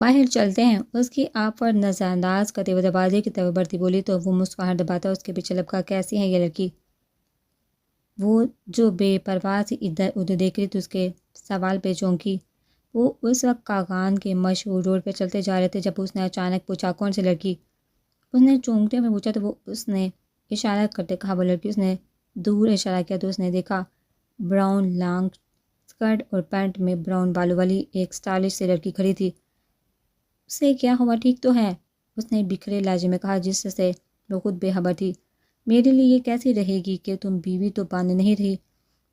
باہر چلتے ہیں۔ اس کی آپ پر نظر انداز کرتے ہوئے دروازے کی طرف بڑھتی بولی تو وہ مسکراہٹ دباتا اس کے پیچھے لپکا، کیسی ہے یہ لڑکی؟ وہ جو بے پرواہ سے ادھر ادھر دیکھ رہی تھی اس کے سوال پہ چونکی۔ وہ اس وقت کاغان کے مشہور روڈ پہ چلتے جا رہے تھے جب اس نے اچانک پوچھا، کون سی لڑکی؟ اس نے چونکتے ہوئے پوچھا تو وہ اس نے اشارہ کرتے کہا وہ لڑکی۔ اس نے دور اشارہ کیا تو اس نے دیکھا براؤن لانگ اسکرٹ اور پینٹ میں براؤن بالوں والی ایک اسٹائلش سی لڑکی کھڑی تھی۔ اسے کیا ہوا، ٹھیک تو ہے؟ اس نے بکھرے لہجے میں کہا جس سے وہ خود بے خبر تھی۔ میرے لیے یہ کیسی رہے گی کہ تم بیوی تو بن نہیں رہی،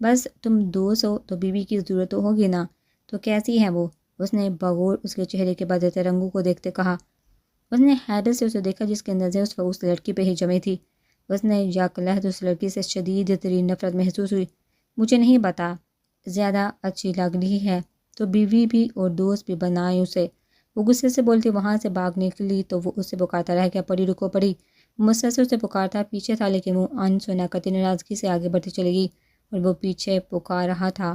بس تم دوست ہو تو بیوی کی ضرورت تو ہوگی نا، تو کیسی ہے وہ؟ اس نے بغور اس کے چہرے کے بدلتے رنگوں کو دیکھتے کہا۔ اس نے حیرت سے اسے دیکھا جس کی نظر اس وقت اس لڑکی پہ ہی جمی تھی۔ اس نے یکلحظ اس لڑکی سے شدید ترین نفرت محسوس ہوئی۔ مجھے نہیں پتا، زیادہ اچھی لگ رہی ہے تو بیوی بھی اور دوست بھی بنائیں اسے۔ وہ غصے سے بولتی وہاں سے بھاگ نکلی تو وہ اسے پکارتا رہ گیا، پڑی رکو پڑی۔ مسلسل اسے پکارتا پیچھے تھا لیکن وہ انسنا کرتی ناراضگی سے آگے بڑھتی چلی گئی اور وہ پیچھے پکار رہا تھا۔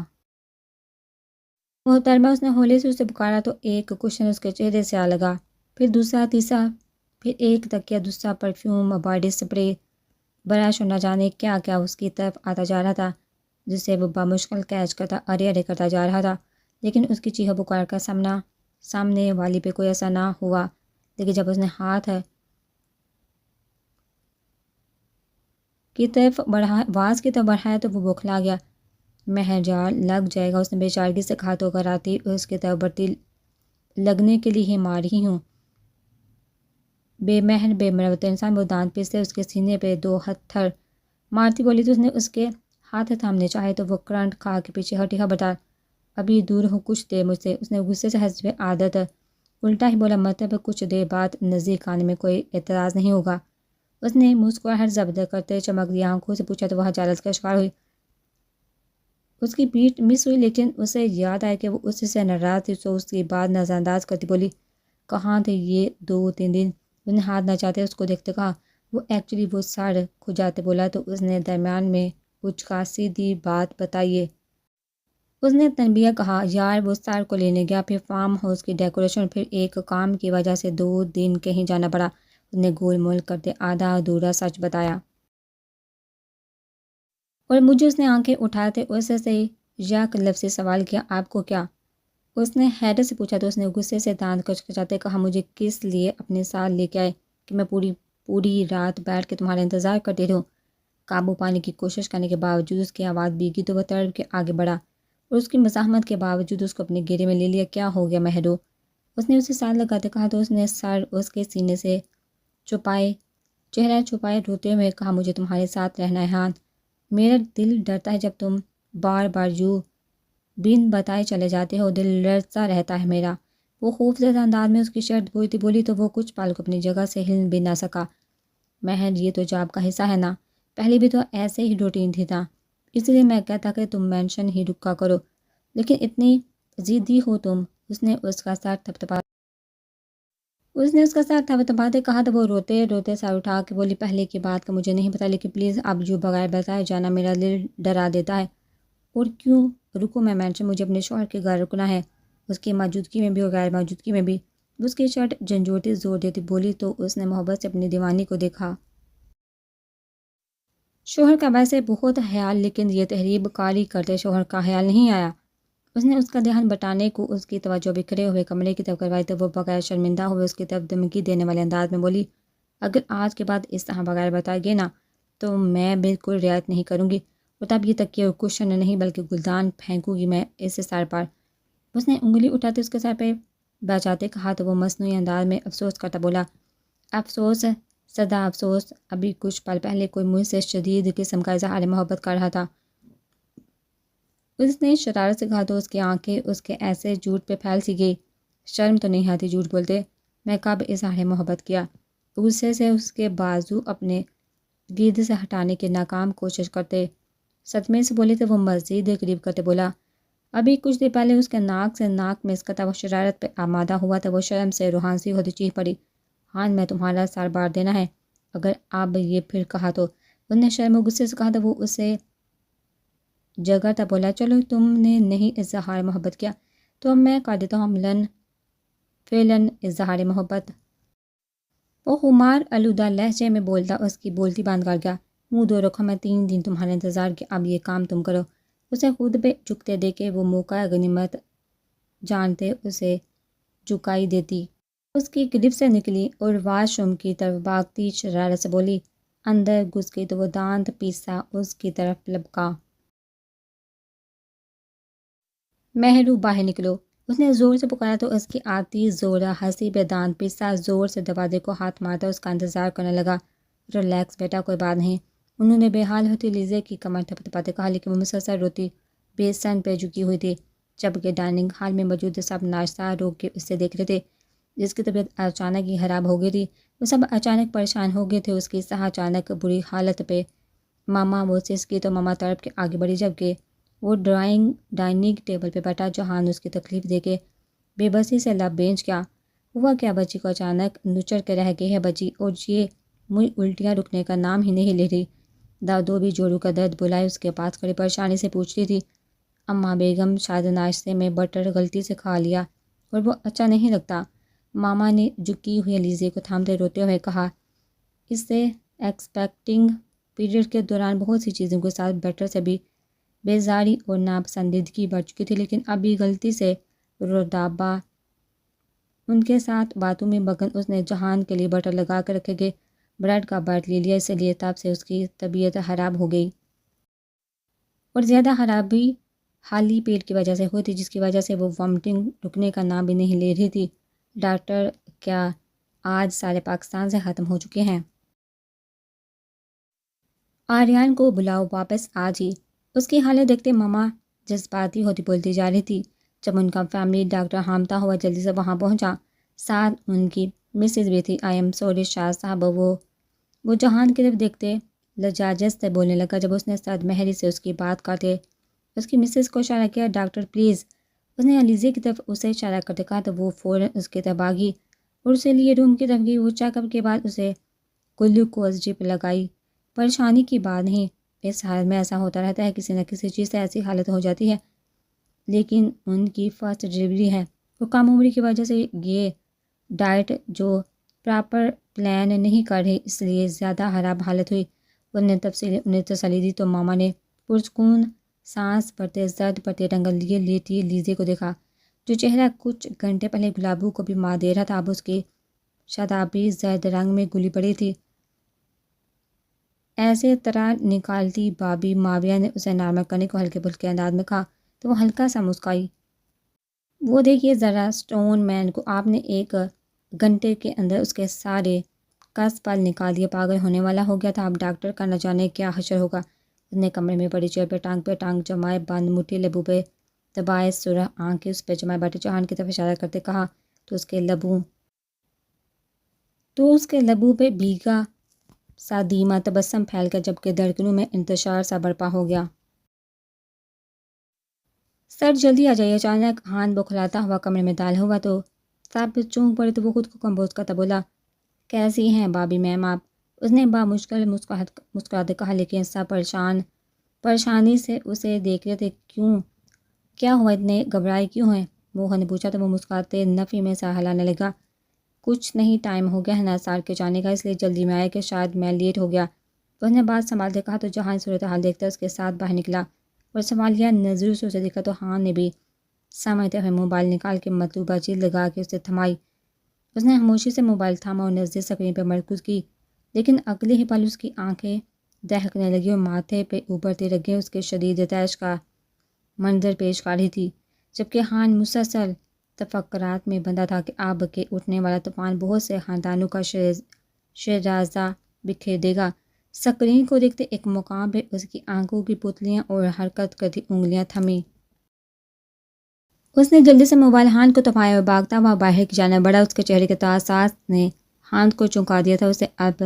محترمہ، اس نے ہولے سے اسے پکارا تو ایک کشن اس کے چہرے سے آ لگا، پھر دوسرا، تیسرا، پھر ایک تکیہ، دوسرا پرفیوم، باڈی سپرے، برش اور نہ جانے کیا کیا اس کی طرف آتا جا رہا تھا جسے وہ بمشکل کیچ کرتا ارے ارے کرتا جا رہا تھا، لیکن اس کی چیخ پکار کا سامنے والی پہ کوئی ایسا نہ ہوا۔ لیکن جب اس نے ہاتھ کی طرف آواز کی طرف بڑھایا تو وہ بوکھلا گیا۔ مہرجال لگ جائے گا، اس نے بے چارگی سے کہا تو کراتی اس کی طرف بڑھتی، لگنے کے لیے ہی مار رہی ہوں۔ بے مہر بے مروت انسان، وہ دانت پیستے اس کے سینے پہ دو ہتھر مارتی بولی تو اس نے اس کے ہاتھ تھامنے چاہے تو وہ کرنٹ کھا کے پیچھے ہٹی، خبردار ابھی دور ہو کچھ دیر مجھ سے۔ اس نے غصے سے حسب عادت الٹا ہی بولا، مطلب کچھ دیر بعد نزدیک آنے میں کوئی اعتراض نہیں ہوگا؟ اس نے مسکراہٹ ضبط کرتے چمک دی آنکھوں سے پوچھا تو وہ جالت کا شکار ہوئی۔ اس کی پیٹھ مس ہوئی لیکن اسے یاد آیا کہ وہ اس سے ناراض تھی تو اس کی بات نظر انداز کرتی بولی، کہاں تھے یہ 2-3 دن؟ اس نے ہاتھ نہ چاہتے اس کو دیکھتے کہا، وہ ایکچولی وہ سر کھجاتے بولا تو اس نے درمیان میں کچھ کا سیدھی بات بتائیے۔ اس نے تنبیہ کہا، یار وہ سر کو لینے گیا، پھر فارم ہاؤس کی ڈیکوریشن، پھر ایک کام کی وجہ سے 2 دن کہیں جانا پڑا۔ اس نے گول مول کرتے آدھا ادھورا سچ بتایا۔ اور مجھے اس نے آنکھیں اٹھاتے اس سے یک لفظی سوال کیا، آپ کو کیا؟ اس نے حیرت سے پوچھا تو اس نے غصے سے دانت کچکچاتے کہا، مجھے کس لیے اپنے ساتھ لے کے آئے کہ میں پوری رات بیٹھ کے تمہارا انتظار کرتی رہوں؟ قابو پانے کی کوشش کرنے کے باوجود اس کی آواز بھیگی تو وہ تڑپ کے آگے بڑھا اور اس کی مزاحمت کے باوجود اس کو اپنے گھیرے میں لے لیا۔ کیا ہو گیا مہرو؟ اس نے اسے ساتھ لگاتے کہا تو اس نے سر اس کے سینے سے چہرہ چھپائے روتے ہوئے کہا، مجھے تمہارے ساتھ رہنا ہے ہاں، میرا دل ڈرتا ہے جب تم بار بار یوں بن بتائے چلے جاتے ہو، دل لرزتا رہتا ہے میرا۔ وہ خوفزدہ انداز میں اس کی شرٹ دھوتی بولی تو وہ کچھ پال کو اپنی جگہ سے ہل بھی نہ سکا۔ مہر، یہ تو جاب کا حصہ ہے نا، پہلے بھی تو ایسے ہی روٹین تھی نا، اس لیے میں کہتا کہ تم مینشن ہی رکا کرو، لیکن اتنی ضدی ہو تم۔ اس نے اس کا سر تھپتھپاتے کہا تو وہ روتے روتے سر اٹھا کے بولی، پہلے کی بات کا مجھے نہیں پتا لیکن پلیز اب جو بغیر بتائے جانا میرا دل ڈرا دیتا ہے۔ اور کیوں رکوں میں مینشن؟ مجھے اپنے شوہر کے گھر رکنا ہے، اس کی موجودگی میں بھی اور غیر موجودگی میں بھی۔ اس کی شرٹ جھنجھوڑتی زور دیتی بولی تو اس نے محبت سے اپنی دیوانی کو دیکھا۔ شوہر کا ویسے بہت خیال، لیکن یہ تحریب کاری کرتے شوہر کا خیال نہیں آیا۔ اس نے اس کا دھیان بٹانے کو اس کی توجہ بکھرے ہوئے کمرے کی طرف کروائی تو وہ بغیر شرمندہ ہوئے اس کی طرف دھمکی دینے والے انداز میں بولی، اگر آج کے بعد اس طرح بغیر بتائے گئے نا تو میں بالکل رعایت نہیں کروں گی، اور تب یہ تکیے اور کشن نہیں بلکہ گلدان پھینکوں گی میں اس سر پر۔ اس نے انگلی اٹھاتے اس کے سر پہ بچاتے کہا تو وہ مصنوعی انداز میں افسوس کرتا بولا، افسوس سدا افسوس، ابھی کچھ پل پہلے کوئی مجھ سے شدید قسم کا اظہار محبت کر رہا تھا۔ اس نے شرارت سے کہا تو اس کی آنکھیں اس کے ایسے جھوٹ پہ پھیل سی گئی، شرم تو نہیں آتی جھوٹ بولتے؟ میں کب اظہار محبت کیا؟ غصے سے اس کے بازو اپنے گرد سے ہٹانے کی ناکام کوشش کرتے صدمے سے بولے تو وہ مزید قریب کرتے بولا، ابھی کچھ دیر پہلے اس کے ناک سے ناک میں اس کا وہ شرارت پہ آمادہ ہوا تھا، وہ شرم سے روحانسی ہوتی چیخ پڑی، ہاں میں تمہارا سر بار دینا ہے اگر اب یہ پھر کہا تو۔ اس نے شرم و غصے سے کہا تو وہ اسے جگہ تھا بولا، چلو تم نے نہیں اظہار محبت کیا تو اب میں کر دیتا ہوں عملاً فعلاً اظہار محبت۔ وہ خمار آلودہ لہجے میں بولتا اس کی بولتی بند کر گیا۔ منہ دو رکھو، میں 3 دن تمہارا انتظار کیا، اب یہ کام تم کرو۔ اسے خود پہ جھکتے دیکھے وہ موقع غنیمت جانتے اسے جھکائی دیتی۔ اس کی گرفت سے نکلی اور واش روم کی طرف بھاگتی شرارت سے بولی۔ اندر گھس گئی تو وہ دانت پیسا اس کی طرف لپکا۔ مہرو باہر نکلو، اس نے زور سے پکارا تو اس کی آتی زورہ ہنسی پہ دانت پیسا زور سے دروازے کو ہاتھ مارتا اس کا انتظار کرنے لگا۔ ریلیکس بیٹا، کوئی بات نہیں، انہوں نے بے حال ہوتی لیزے کی کمر تھپتھپاتے کہا، لیکن وہ مسلسل روتی بیسن پہ جھکی ہوئی تھی، جبکہ ڈائننگ ہال میں موجود سب ناشتہ روک کے اس سے دیکھ رہے تھے، جس کی طبیعت اچانک ہی خراب ہو گئی تھی۔ وہ سب اچانک پریشان ہو گئے تھے اس کی اچانک بری حالت پہ۔ ماما وہ سسکی تو ماما تڑپ کے آگے بڑھی، جبکہ وہ ڈائننگ ٹیبل پہ بیٹھا جہان اس کی تکلیف دے کے بے بسی سے لب بینچ گیا۔ ہوا کیا بچی کو اچانک نچڑ کے رہ گئی ہے بچی، اور یہ منہ الٹیاں رکنے کا نام ہی نہیں لے رہی۔ دو بھی جوڑوں کا درد بلائے اس کے پاس کھڑی پریشانی سے پوچھتی تھی، اماں بیگم شاید ناشتے میں بٹر غلطی سے کھا لیا اور وہ اچھا نہیں لگتا۔ ماما نے جھکی ہوئی لیزے کو تھامتے روتے ہوئے کہا، اس سے ایکسپیکٹنگ پیریڈ کے دوران بہت سی چیزوں کے ساتھ بٹر سے بھی بیزاری اور ناپسندیدگی بڑھ چکی تھی، لیکن ابھی غلطی سے رودابا ان کے ساتھ باتوں میں مگن اس نے جہان کے لیے بٹر لگا کے رکھے گئے بریڈ کا بائٹ لے لیا، اس لیے تب سے اس کی طبیعت خراب ہو گئی، اور زیادہ خرابی خالی پیٹ کی وجہ سے ہوئی تھی، جس کی وجہ سے وہ وامٹنگ رکنے کا نام بھی نہیں لے رہی تھی۔ ڈاکٹر کیا آج سارے پاکستان سے ختم ہو چکے ہیں؟ آریان کو بلاؤ واپس آج ہی۔ اس کی حالت دیکھتے ماما جذباتی ہوتی بولتی جا رہی تھی۔ جب ان کا فیملی ڈاکٹر ہامتا ہوا جلدی سے وہاں پہنچا، ساتھ ان کی مسز بھی تھی۔ آئی ایم سوری شاہ صاحب، وہ جہان کی طرف دیکھتے لجاجت سے بولنے لگا۔ جب اس نے سعد مہری سے اس کی بات کرتے اس کی مسز کو اشارہ کیا، ڈاکٹر پلیز، اس نے علیزے کی طرف اسے اشارہ کرتے کہا تو وہ فوراً اس کی طرف بھاگی اور اسے لیے روم کی طرف گئی۔ وہ چیک اپ کے بعد اسے گلوکوز ڈرپ لگائی۔ پریشانی کی بات نہیں، اس حالت میں ایسا ہوتا رہتا ہے، کسی نہ کسی چیز سے ایسی حالت ہو جاتی ہے، لیکن ان کی فرسٹ ڈلیوری ہے، وہ کم عمری کی وجہ سے یہ ڈائٹ جو پراپر پلان نہیں کر رہی، اس لیے زیادہ خراب حالت ہوئی۔ انہیں تسلی دی تو ماما نے پرسکون سانس بھرتے زرد پڑتے رنگل لیے لیٹی لیزے کو دیکھا، جو چہرہ کچھ گھنٹے پہلے گلابو کو بھی مار دے رہا تھا، اب اس کی شادابی زرد رنگ میں گلی پڑی تھی۔ ایسے طرح نکالتی بابی ماویہ نے اسے نارمل کرنے کو ہلکے پھلکے انداز میں کہا تو وہ ہلکا سا مسکرائی۔ وہ دیکھیے ذرا اسٹون مین کو، آپ نے 1 گھنٹے کے اندر اس کے سارے کس پل نکال دیے، پاگل ہونے والا ہو گیا تھا، اب ڈاکٹر کا نہ جانے کیا حشر ہوگا۔ اس نے کمرے میں پڑی چیئر پہ ٹانگ جمائے بند مٹھی لبوں پہ دبائے سرخ آنکھیں اس پہ جمائے بیٹھے جہان کی طرف اشارہ کرتے کہا تو اس کے لبوں پہ بھیگا سا دھیما تبسم پھیل گیا، جبکہ دھڑکنوں میں انتشار سا برپا ہو گیا۔ سر جلدی آ جائیے۔ اچانک ہاتھ بکھلاتا ہوا کمرے میں داخل ہوا تو سب چونک پڑے تو وہ خود کو کمپوز کرتا بولا، کیسی ہیں بابی میم آپ؟ اس نے بامشکل مسکراتے کہا، لیکن سب پریشانی سے اسے دیکھ رہے تھے۔ کیا ہوا، اتنے گھبرائے کیوں ہیں؟ موہن نے پوچھا تو وہ مسکراتے نفی میں سر ہلانے لگا۔ کچھ نہیں، ٹائم ہو گیا ہے نثار کے جانے کا، اس لیے جلدی میں آیا کہ شاید میں لیٹ ہو گیا۔ اس نے بات سنبھالتے کہا تو جہان صورتحال دیکھتا اس کے ساتھ باہر نکلا اور سوالیہ نظروں سے اسے دیکھا تو ہان نے بھی سمجھتے ہوئے موبائل نکال کے مطلوبہ چیز لگا کے اسے تھمائی۔ اس نے خاموشی سے موبائل تھاما اور نزدیک اسکرین پہ مرکوز کی، لیکن اگلے ہی پل اس کی آنکھیں دہکنے لگی اور ماتھے پہ ابھرتی رگیں اس کے شدید تیش کا منظر پیش کر رہی تھی، جبکہ ہان مسلسل تفکرات میں بندھا تھا کہ اب کے اٹھنے والا طوفان بہت سے خاندانوں کا شیرازہ بکھیر دے گا۔ اسکرین کو دیکھتے ایک مقام پہ اس کی آنکھوں کی پتلیاں اور حرکت کرتی انگلیاں تھمی۔ اس نے جلدی سے موبائل ہان کو تھمایا اور بھاگتا ہوا باہر کی جانب بڑھا۔ اس کے چہرے کے تاثرات نے ہان کو چونکا دیا تھا، اسے اب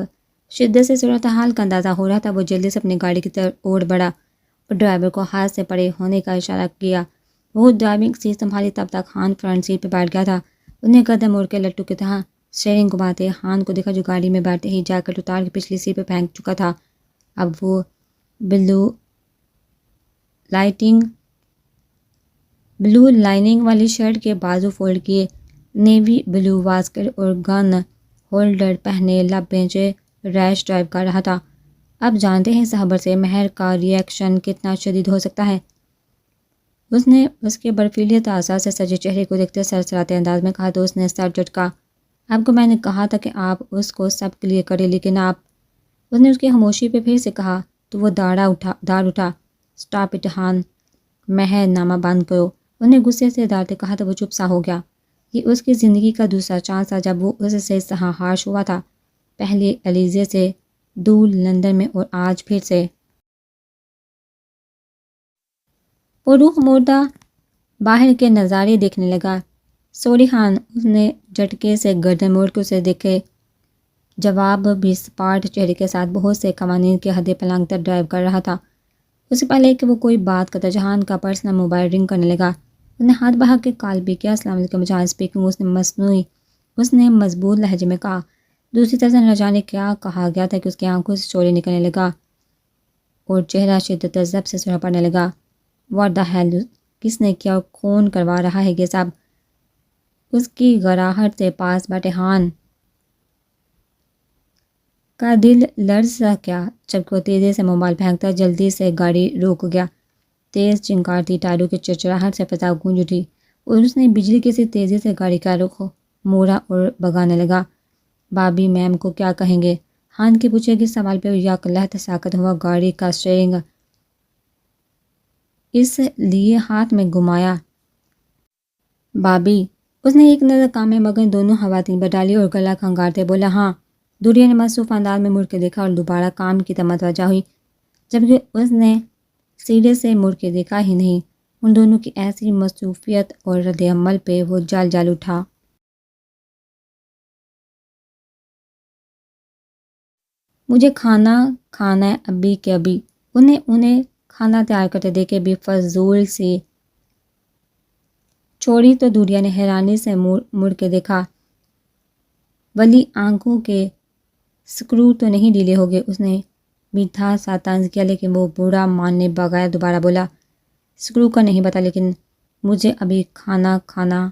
شدت سے صورتحال کا اندازہ ہو رہا تھا۔ وہ جلدی سے اپنی گاڑی کی طرف اوڑ بڑھا اور ڈرائیور کو ہاتھ سے پرے ہونے کا اشارہ کیا۔ وہ ڈرائیونگ سیٹ سنبھالی، تب تک ہان فرنٹ سیٹ پہ بیٹھ گیا تھا۔ اس نے گردن موڑ کے لٹو کی طرح اسٹیئرنگ گھماتے ہان کو دیکھا، جو گاڑی میں بیٹھتے ہی جیکٹ اتار کے پچھلی سیٹ پہ پھینک چکا تھا۔ اب وہ بلو لائننگ والی شرٹ کے بازو فولڈ کیے نیوی بلو واسکٹ اور گن ہولڈر پہنے لب بینچے ریش ڈرائیو کر رہا تھا۔ اب جانتے ہیں صبر سے مہر کا ری ایکشن کتنا شدید ہو سکتا ہے۔ اس نے اس کے برفیلے تازہ سے سجے چہرے کو دیکھتے سرسراتے انداز میں کہا تو اس نے سر جھٹکا۔ آپ کو میں نے کہا تھا کہ آپ اس کو سب کے لیے کرے، لیکن آپ… اس نے اس کی خاموشی پہ پھر سے کہا تو وہ داڑ اٹھا۔ سٹاپ اٹ ہان، مہر نامہ بند کرو۔ اس نے غصے سے ڈانٹتے کہا تو وہ چپ سا ہو گیا۔ یہ اس کی زندگی کا دوسرا چانس تھا جب وہ اس سے ہاش ہوا تھا، پہلے الیزے سے دور لندن میں اور آج پھر سے۔ وہ روح مردہ باہر کے نظارے دیکھنے لگا۔ سوری خان، اس نے جھٹکے سے گردن موڑ کے اسے دیکھے جواب بھی سپاٹ چہرے کے ساتھ بہت سے قوانین کے حد پلنگ تک ڈرائیو کر رہا تھا۔ اس سے پہلے کہ وہ کوئی بات کرتا جہان کا پرسنل موبائل رنگ کرنے لگا۔ اس نے ہاتھ بڑھا کے کال بھی کیا۔ السلام علیکم جہان اسپیکنگ، اس نے مضبوط لہجے میں کہا۔ دوسری طرف سے نہ جانے کیا کہا گیا تھا کہ اس کی آنکھوں سے شعلے نکلنے لگا اور چہرہ شدت ضبط سے سرخ پڑنے لگا۔ واٹ دا ہیل، کس نے کیا اور کون کروا رہا ہے یہ سب؟ اس کی گراہٹ سے پاس بیٹھے خان کا دل لرز سا کیا جبکہ وہ تیزی سے موبائل پھینکتا جلدی سے گاڑی روک گیا۔ تیز چنکارتی ٹائروں کی چرچراہٹ سے فضا گونج اٹھی اور اس نے بجلی کی سی تیزی سے گاڑی کا رخ موڑا اور بگانے لگا۔ بابی میم کو کیا کہیں گے؟ خان کے پوچھے گی سوال پہ یک لہت ساکت ہوا گاڑی کا اسٹیئرنگ اس لیے ہاتھ میں گھمایا۔ بابی، اس نے ایک نظر کام میں مگن دونوں خواتین پر ڈالی اور گلا کھنگارتے بولا ہاں۔ دوریا نے مصروف انداز میں مڑ کے دیکھا اور دوبارہ کام کی طرف متوجہ ہوئی، جبکہ اس نے سیدھے سے مڑ کے دیکھا ہی نہیں۔ ان دونوں کی ایسی مصروفیت اور رد عمل پہ وہ جل اٹھا۔ مجھے کھانا کھانا ہے ابھی کے ابھی۔ انہیں کھانا تیار کرتے دیکھے بھی فضول سی چھوڑی تو دوریا نے حیرانی سے مڑ کے دیکھا۔ ولی آنکھوں کے سکرو تو نہیں ڈھیلے ہو گئے؟ اس نے میٹھا سا طنز کیا لیکن وہ برا ماننے بغیر دوبارہ بولا۔ سکرو کا نہیں پتا، لیکن مجھے ابھی کھانا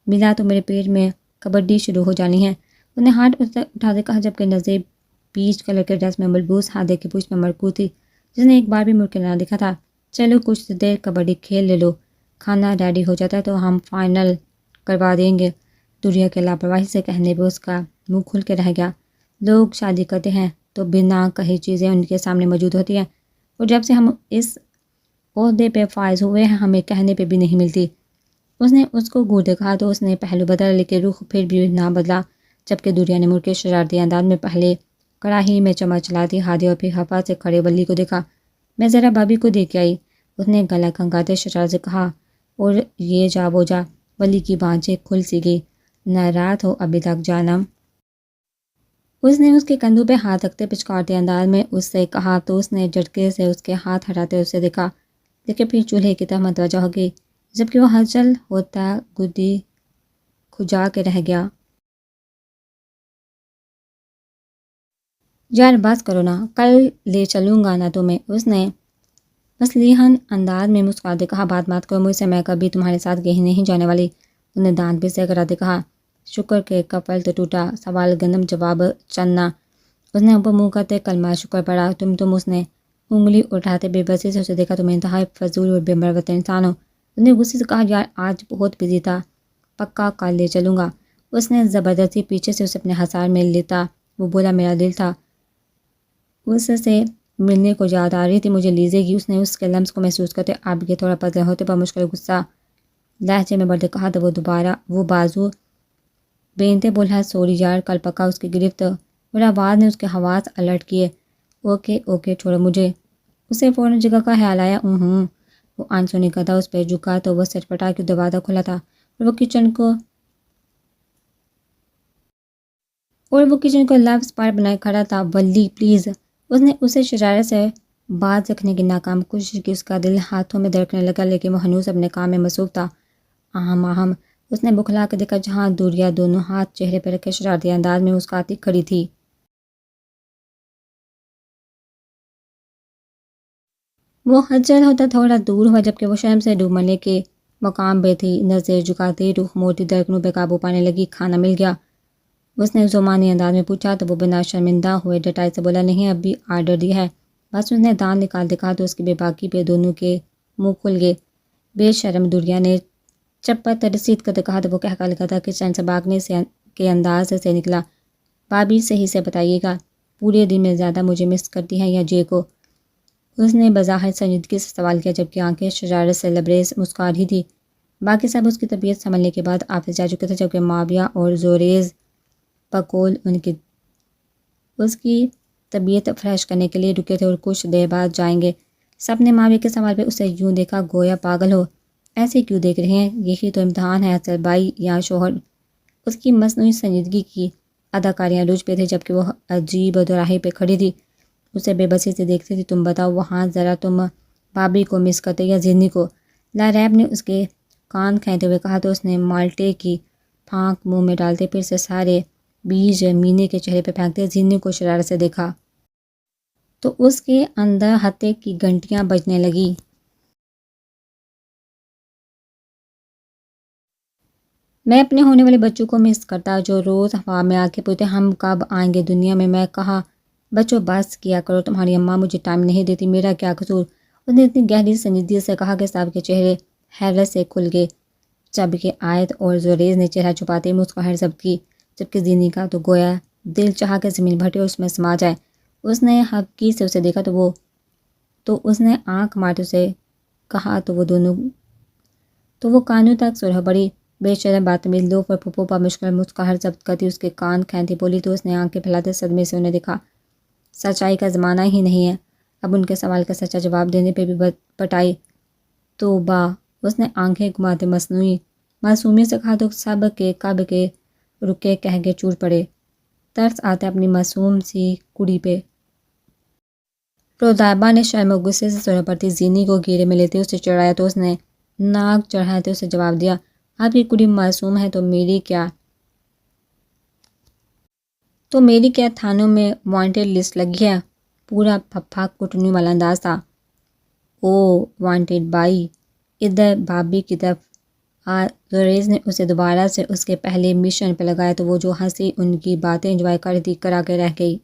ملا تو میرے پیٹ میں کبڈی شروع ہو جانی ہے۔ اس نے ہاتھ اٹھا دے کہا جبکہ نظر پیچ کلر کے ڈریس میں ملبوس ہاتھے کی پوچھ میں مرکوز تھی جس نے ایک بار بھی مڑ کے نہ دیکھا تھا۔ چلو کچھ دیر کبڈی کھیل لے لو، کھانا ریڈی ہو جاتا ہے تو ہم فائنل کروا دیں گے۔ دوریا کے لاپرواہی سے کہنے پہ اس کا منہ کھل کے رہ گیا۔ لوگ شادی کرتے ہیں تو بنا کہی چیزیں ان کے سامنے موجود ہوتی ہیں اور جب سے ہم اس عہدے پہ فائز ہوئے ہیں ہمیں کہنے پہ بھی نہیں ملتی۔ اس نے اس کو گھور دیکھا تو اس نے پہلو بدلا لیکن رخ پھر بھی نہ بدلا، جبکہ دوریا نے مڑ کے شرارتی انداز میں پہلے کڑاہی میں چمچ چلاتی ہادی اور پھر ہفا سے کھڑے ولی کو دیکھا۔ میں ذرا بابی کو دیکھ کے آئی، اس نے گلا کھنگاتے شرارت سے کہا اور یہ جا وہ جا۔ ولی کی بانجیں کھل سی گئی۔ نہ رات ہو ابھی تک جانم۔ اس نے اس کے کندھوں پہ ہاتھ رکھتے پچکارتے انداز میں اس سے کہا تو اس نے جھٹکے سے اس کے ہاتھ ہٹاتے اسے دیکھا، لیکن پھر چولہے کی طرف متوجہ ہو گئی جبکہ وہ ہلچل ہوتا گدی کھجا کے رہ گیا۔ یار بس کرو نا، کل لے چلوں گا نا تمہیں، اس نے مصلیحاً انداز میں مسکراتے کہا۔ بات مت کرو مجھ سے، میں کبھی تمہارے ساتھ کہیں نہیں جانے والی۔ اس نے دانت پسے کراتے کہا۔ شکر کے کفل تو ٹوٹا، سوال گندم جواب چنا۔ اس نے اوپر منہ کرتے کلمہ شکر پڑا۔ تم اس نے انگلی اٹھاتے بے بسی سے اسے دیکھا۔ تم انتہائی فضول اور بے مروت انسان ہو۔ اس نے غصے سے کہا یار آج بہت بزی تھا، پکا کل لے چلوں گا۔ اس نے زبردستی پیچھے سے اسے اپنے ہثار میں لیتا وہ بولا میرا دل تھا اس سے ملنے کو یاد آ رہی تھی مجھے لیزے گی۔ اس نے اس کے لمس کو محسوس کرتے اب کے تھوڑا پتلے ہوتے پر مشکل غصہ لہجے میں بڑھتے کہا تو وہ بازو بینتے بولا سوری یار کل پکا اس کی گرفت اور آواز نے اس کے حواس الرٹ کیے۔ اوکے چھوڑو مجھے۔ اسے فوراً جگہ کا خیال آیا۔ وہ آنسونی گدا اس پہ جھکا تو وہ سٹپٹا کے دروازہ کھلا تھا اور وہ کچن کو لفظ پر بنائے کھڑا تھا۔ ولی پلیز۔ اس نے اسے شرارت سے بات رکھنے کی ناکام کوشش کی۔ اس کا دل ہاتھوں میں دھڑکنے لگا لیکن وہ ہنوز اپنے کام میں مصروف تھا۔ آہم اس نے بکھلا کے دیکھا جہاں دوریا دونوں ہاتھ چہرے پر رکھے شرارتی انداز میں مسکراتی کھڑی تھی۔ وہ ہلچل ہوتا تھوڑا دور ہوا جبکہ وہ شرم سے ڈوب مرنے کے مقام پہ تھی، نظر جھکاتے رخ موڑتی دھڑکنوں پہ قابو پانے لگی۔ کھانا مل گیا؟ اس نے زمانی انداز میں پوچھا تو وہ بنا شرمندہ ہوئے ڈٹائی سے بولا، نہیں ابھی آرڈر دیا ہے۔ بس اس نے دانت نکالتے کہا تو اس کی بے باکی پہ دونوں کے منہ کھل گئے۔ بے شرم دریا نے چپت رسید کرتے کہا تو وہ کہکا لگا تھا کچن سے بھاگنے کے انداز سے نکلا۔ بھابھی صحیح سے بتائیے گا، پورے دن میں زیادہ مجھے مس کرتی ہیں یا جے کو؟ اس نے بظاہر سنجیدگی سے سوال کیا جبکہ آنکھیں شرارت سے لبریز مسکرا رہی تھی۔ باقی سب اس کی طبیعت سنبھلنے کے بعد آفس جا چکے تھے جبکہ معاویہ اور زوریز پکول اس کی طبیعت فریش کرنے کے لیے رکے تھے اور کچھ دیر بعد جائیں گے۔ سب نے معاویہ کے سوال پہ اسے یوں دیکھا گویا پاگل ہو۔ ایسے کیوں دیکھ رہے ہیں؟ یہی تو امتحان ہے اصل بھائی یا شوہر۔ اس کی مصنوعی سنجیدگی کی اداکاریاں رجھ پہ تھے جبکہ وہ عجیب دوراہے پہ کھڑی تھی، اسے بے بسی سے دیکھتی تھی۔ تم بتاؤ وہاں ذرا، تم بھابھی کو مس کرتے یا زینی کو؟ لاریب نے اس کے کان کھینچتے ہوئے کہا تو اس نے مالٹے کی پھانک منہ میں ڈالتے پھر سے سارے بیج مینے کے چہرے پہ پھینکتے زینی کو شرارت سے دیکھا تو اس کے اندر ہتے کی گھنٹیاں بجنے لگی۔ میں اپنے ہونے والے بچوں کو مس کرتا جو روز ہوا میں آ کے پوچھتے ہم کب آئیں گے دنیا میں۔ میں کہا بچوں بس کیا کرو، تمہاری اماں مجھے ٹائم نہیں دیتی، میرا کیا قصور؟ اس نے اتنی گہری سنجیدگی سے کہا کہ سب کے چہرے حیرت سے کھل گئے جبکہ آیت اور زوریز نے چہرہ چھپاتے مسکراہٹ ضبط کی، جبکہ زینی کا تو گویا دل چاہا کہ زمین بھٹے اور اس میں سما جائے۔ اس نے حقیقی سے اسے دیکھا تو اس نے آنکھ مارتے اسے کہا تو وہ کانوں تک سرخ بڑی بے شرم بدتمیز لوف اور پھپھو پر مشکل مسکراہٹ ضبط کرتی اس کے کان کھینتی بولی تو اس نے آنکھیں پھیلاتے صدمے سے انہیں دیکھا۔ سچائی کا زمانہ ہی نہیں ہے، اب ان کے سوال کا سچا جواب دینے پہ بھی پٹائی۔ توبہ! اس نے آنکھیں گھماتے معصومیت سے کہا تو سب کے کب کے رکے کہہ کے چور پڑے، ترس آتا اپنی معصوم سی کڑی پہ۔ روزائبہ نے شرم و غصے سے سرخ پڑتی زینی کو گھیرے میں لیتے اسے چڑھایا تو اس نے ناک چڑھاتے اسے جواب دیا، آپ کی کڑی معصوم ہے تو میری کیا تھانوں میں وانٹڈ لسٹ لگی ہے؟ پورا پھپھا کٹنے والا انداز تھا۔ او وانٹڈ بائی، ادھر بھابھی کی طرف زوریز نے اسے دوبارہ سے اس کے پہلے مشن پہ لگایا تو وہ جو ہنسی ان کی باتیں انجوائے کر رہی تھی کرا کے رہ گئی۔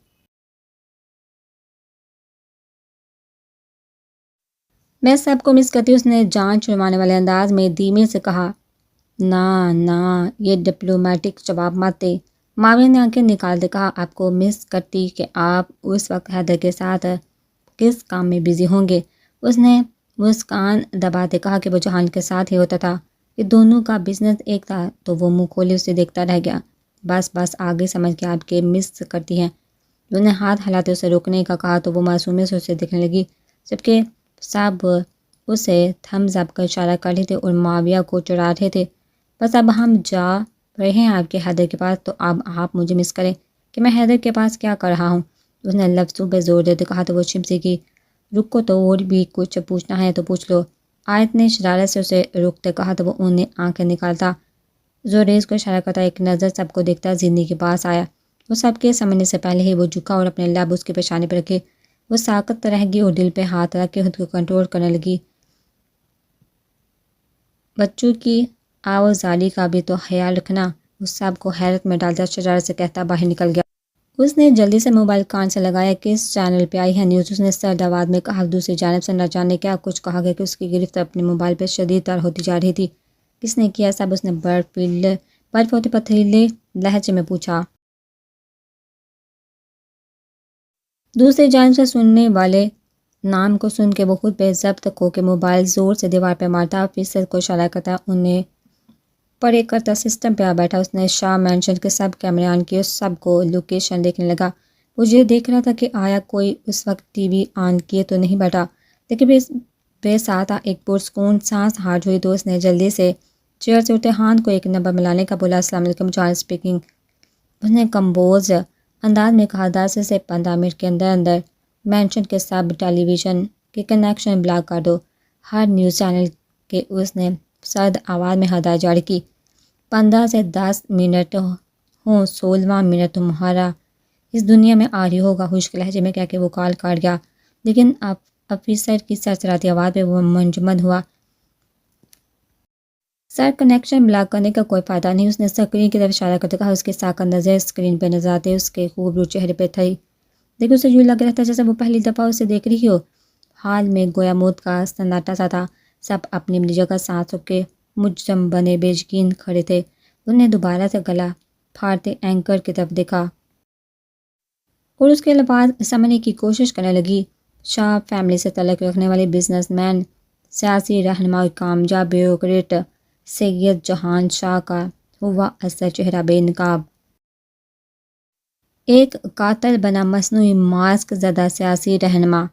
میں سب کو مس کرتی، اس نے جان چھڑوانے والے انداز میں دھیمے سے کہا۔ نا یہ ڈپلومیٹک جواب مت دے، معاویہ نے آنکھیں نکالتے کہا، آپ کو مس کرتی کہ آپ اس وقت حیدر کے ساتھ کس کام میں بزی ہوں گے؟ اس نے مسکان دباتے کہا کہ وہ جہان کے ساتھ ہی ہوتا تھا کہ دونوں کا بزنس ایک تھا تو وہ منہ کھولے اسے دیکھتا رہ گیا۔ بس آگے سمجھ کے آپ کے مس کرتی ہیں۔ انہوں نے ہاتھ ہلاتے اسے روکنے کا کہا تو وہ معصومیت سے اسے دیکھنے لگی جبکہ سب اسے تھمز اپ کا اشارہ کر رہے تھے اور معاویہ کو چڑھا رہے تھے۔ بس اب ہم جا رہے ہیں آپ کے حیدر کے پاس تو اب آپ مجھے مس کریں کہ میں حیدر کے پاس کیا کر رہا ہوں؟ اس نے لفظوں پہ زور دیتے کہا تو وہ چمسی کی، رکو تو اور بھی کچھ پوچھنا ہے تو پوچھ لو۔ آیت نے شرارت سے اسے روکتے کہا تو وہ انہیں آنکھیں نکالتا زوریز کو اشارہ کرتا ایک نظر سب کو دیکھتا زینی کے پاس آیا۔ وہ سب کے سمجھنے سے پہلے ہی وہ جھکا اور اپنے لب اس کے پیشانے پہ رکھے وہ ساکت رہ گئی اور دل پہ ہاتھ رکھ کے خود کو کنٹرول کرنے لگی۔ بچوں کی آوازاری کا بھی تو خیال رکھنا، اس سب کو حیرت میں ڈالتا شرارت سے کہتا باہر نکل گیا۔ اس نے جلدی سے موبائل کان سے لگایا، کس چینل پہ آئی ہے نیوز؟ اس نے سرد آواز میں کہا۔ دوسری جانب سے نہ جانے کیا کچھ کہا گیا کہ اس کی گرفت اپنے موبائل پہ شدید تر ہوتی جا رہی تھی۔ کس نے کیا سب؟ اس نے برف ہوتے پتھریلے لہجے میں پوچھا۔ دوسری جانب سے سننے والے نام کو سن کے وہ خود پہ ضبط کھو کے موبائل زور سے دیوار پہ مارتا آفیسر کو اشارہ کرتا انہیں پڑے کرتا سسٹم پہ آ بیٹھا۔ اس نے شاہ مینشن کے سب کیمرے آن کیے اور سب کو لوکیشن دیکھنے لگا۔ وہ یہ دیکھ رہا تھا کہ آیا کوئی اس وقت ٹی وی آن کیے تو نہیں بیٹھا، لیکن بے ساتھ ایک پرسکون سانس ہارڈ ہوئی تو اس نے جلدی سے چیئر سے اٹھے ہاتھ کو ایک نمبر ملانے کا بولا، السلام علیکم جان اسپیکنگ۔ اس نے کمبوز انداز میں کہا، 10 سے 15 منٹ کے اندر مینشن کے سب ٹیلی ویژن کے کنیکشن بلاک کر دو، ہر نیوز چینل کے۔ اس نے سرد آواز میں ہدایت جاری کی۔ 15 سے 10 منٹ ہوں، 16واں منٹ تمہارا اس دنیا میں آ رہی ہوگا، خشک لہجے میں کہہ کے وہ کال کاٹ گیا، لیکن اب آفیسر کی سرسراتی آواز پہ وہ منجمد ہوا۔ سر کنیکشن بلاک کرنے کا کوئی فائدہ نہیں، اس نے اسکرین کی طرف اشارہ کرتے کہا۔ اس کے ساکن نظر اسکرین پہ نظر آتے اس کے خوبرو چہرے پہ تھی، لیکن اسے یوں لگ رہا تھا جیسے وہ پہلی دفعہ اسے دیکھ رہی ہو۔ حال میں گویا موت کا سناٹا سا تھا، سب اپنی اپنی جگہ سانس روک کے مجسم بنے بے یقین کھڑے تھے۔ انہیں دوبارہ سے گلا پھاڑتے اینکر کی طرف دیکھا اور اس کے الفاظ سمجھنے کی کوشش کرنے لگی۔ شاہ فیملی سے تعلق رکھنے والے بزنس مین، سیاسی رہنما اور کامیاب بیوروکریٹ سید جہان شاہ کا ہوا اثر چہرہ بے نقاب، ایک قاتل بنا مصنوعی ماسک زدہ سیاسی رہنما،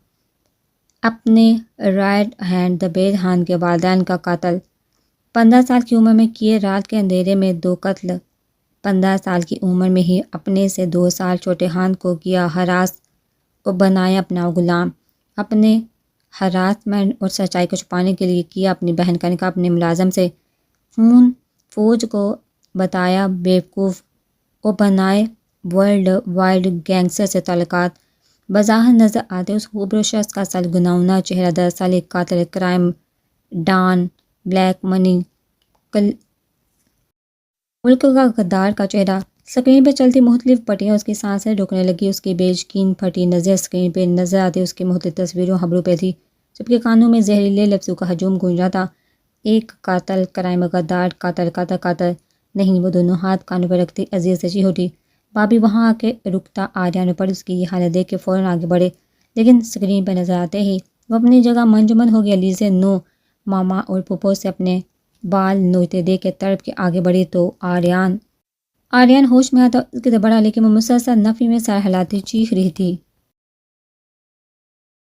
اپنے رائٹ ہینڈ دبیر خان کے والدین کا قاتل، 15 سال کی عمر میں کیے رات کے اندھیرے میں 2 قتل، 15 سال کی عمر میں ہی اپنے سے 2 سال چھوٹے خان کو کیا ہراس اور بنایا اپنا غلام، اپنے ہراسمنٹ اور سچائی کو چھپانے کے لیے کیا اپنی بہن کا نکاح، اپنے ملازم سے خون فوج کو بتایا بیوقوف اور بنائے ورلڈ وائڈ گینگسٹر سے تعلقات۔ بظاہر نظر آتے اس خوبصورت شخص کا اصل گناؤنا چہرہ دراصل ایک قاتل کرائم ڈان، بلیک منی ملک کا غدار کا چہرہ۔ اسکرین پہ چلتی مختلف پٹیاں اس کی سانسیں روکنے لگی، اس کی بے یقین پھٹی نظر اسکرین پہ نظر آتی اس کی مختلف تصویروں خبروں پہ تھی، جبکہ کانوں میں زہریلے لفظوں کا ہجوم گونج رہا تھا۔ ایک قاتل کرائم غدار، قاتل قاتل قاتل نہیں۔ وہ دونوں ہاتھ کانوں پہ رکھتی عزیز سچی ہوتی۔ بابی وہاں آ کے رکتا آریان پر اس کی یہ حالت دیکھ کے فوراً آگے بڑھے، لیکن اسکرین پہ نظر آتے ہی وہ اپنی جگہ منجمد ہو گیا۔ لیزے نو ماما اور پھپھو سے اپنے بال نوچتے دیکھ کے تڑپ کے آگے بڑھی تو آریان ہوش میں آتا اس کی طرف بڑھا، لیکن وہ مسلسل نفی میں سر ہلاتی چیخ رہی تھی۔